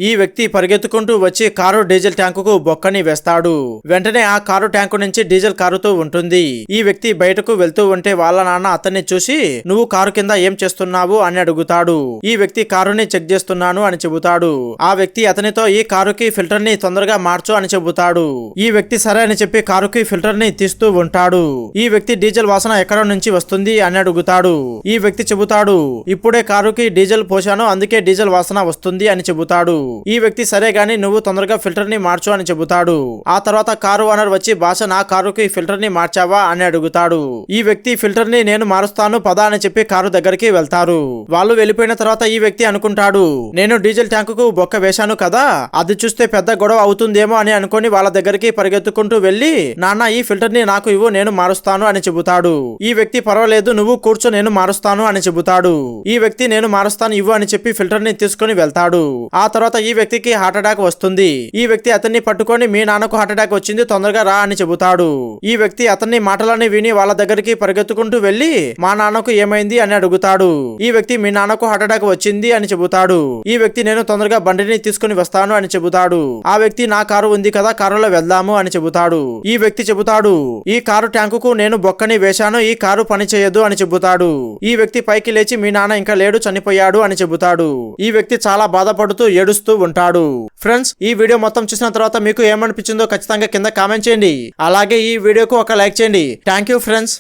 ఈ వ్యక్తి పరిగెత్తుకుంటూ వచ్చి కారు డీజిల్ ట్యాంకుకు బొక్కని వేస్తాడు. వెంటనే ఆ కారు ట్యాంకు నుంచి డీజిల్ కారుతూ ఉంటుంది. ఈ వ్యక్తి బయటకు వెళ్తూ ఉంటే వాళ్ళ నాన్న అతన్ని చూసి నువ్వు కారు కింద ఏం చేస్తున్నావు అని అడుగుతాడు. ఈ వ్యక్తి కారుని చెక్ చేస్తున్నాను అని చెబుతాడు. ఆ వ్యక్తి అతనితో ఈ కారుకి ఫిల్టర్ ని తొందరగా మార్చు అని చెబుతాడు. ఈ వ్యక్తి సరే అని చెప్పి కారుకి ఫిల్టర్ ని తీస్తూ ఉంటాడు. ఈ వ్యక్తి డీజిల్ వాసన ఎక్కడ నుంచి వస్తుంది అని అడుగుతాడు. ఈ వ్యక్తి చెబుతాడు ఇప్పుడే కారుకి డీజిల్ పోశాను అందుకే డీజిల్ వాసన వస్తుంది అని చెబుతాడు. ఈ వ్యక్తి సరే గాని నువ్వు తొందరగా ఫిల్టర్ ని మార్చు అని చెబుతాడు. ఆ తర్వాత కారు ఓనర్ వచ్చి భాష నా కారుకి ఫిల్టర్ ని మార్చావా అని అడుగుతాడు. ఈ వ్యక్తి ఫిల్టర్ ని నేను మారుస్తాను పదా అని చెప్పి కారు దగ్గరికి వెళ్తారు. వాళ్ళు వెళ్ళిపోయిన తర్వాత ఈ వ్యక్తి అనుకుంటాడు నేను డీజిల్ ట్యాంకుకు బొక్క వేశాను కదా అది చూస్తే పెద్ద గొడవ అవుతుందేమో అని అనుకుని వాళ్ళ దగ్గరికి పరిగెత్తుకుంటూ వెళ్లి నాన్న ఈ ఫిల్టర్ ని నాకు ఇవ్వు నేను మారుస్తాను అని చెబుతాడు. ఈ వ్యక్తి పర్వాలేదు నువ్వు కూర్చో నేను మారుస్తాను అని చెబుతాడు. ఈ వ్యక్తి నేను మారుస్తాను ఇవ్వు అని చెప్పి ఫిల్టర్ ని తీసుకుని వెళ్తాడు. ఆ తర్వాత ఈ వ్యక్తికి హార్ట్ అటాక్ వస్తుంది. ఈ వ్యక్తి అతన్ని పట్టుకొని మీ నాన్నకు హార్ట్ అటాక్ వచ్చింది తొందరగా రా అని చెబుతాడు. ఈ వ్యక్తి అతన్ని మాటలని విని వాళ్ళ దగ్గరికి పరిగెత్తుకుంటూ వెళ్లి మా నాన్నకు ఏమైంది అని అడుగుతాడు. ఈ వ్యక్తి మీ నాన్నకు హార్ట్ అటాక్ వచ్చింది అని చెబుతాడు. ఈ వ్యక్తి నేను తొందరగా బండిని తీసుకుని వస్తాను అని చెబుతాడు. ఆ వ్యక్తి నా కారు ఉంది కదా కారులో వెళ్దాము అని చెబుతాడు. ఈ వ్యక్తి చెబుతాడు ఈ కారు ట్యాంకుకు నేను బొక్కని వేశాను ఈ కారు పని చేయదు అని చెబుతాడు. ఈ వ్యక్తి పైకి లేచి మీ నాన్న ఇంకా లేడు చనిపోయాడు అని చెబుతాడు. ఈ వ్యక్తి చాలా బాధపడుతూ ఏడుస్తూ ఉంటాడు. ఫ్రెండ్స్ ఈ వీడియో మొత్తం చూసిన తర్వాత మీకు ఏమనిపించిందో ఖచ్చితంగా కింద కామెంట్ చేయండి. అలాగే ఈ వీడియోకు ఒక లైక్ చేయండి. Thank you friends.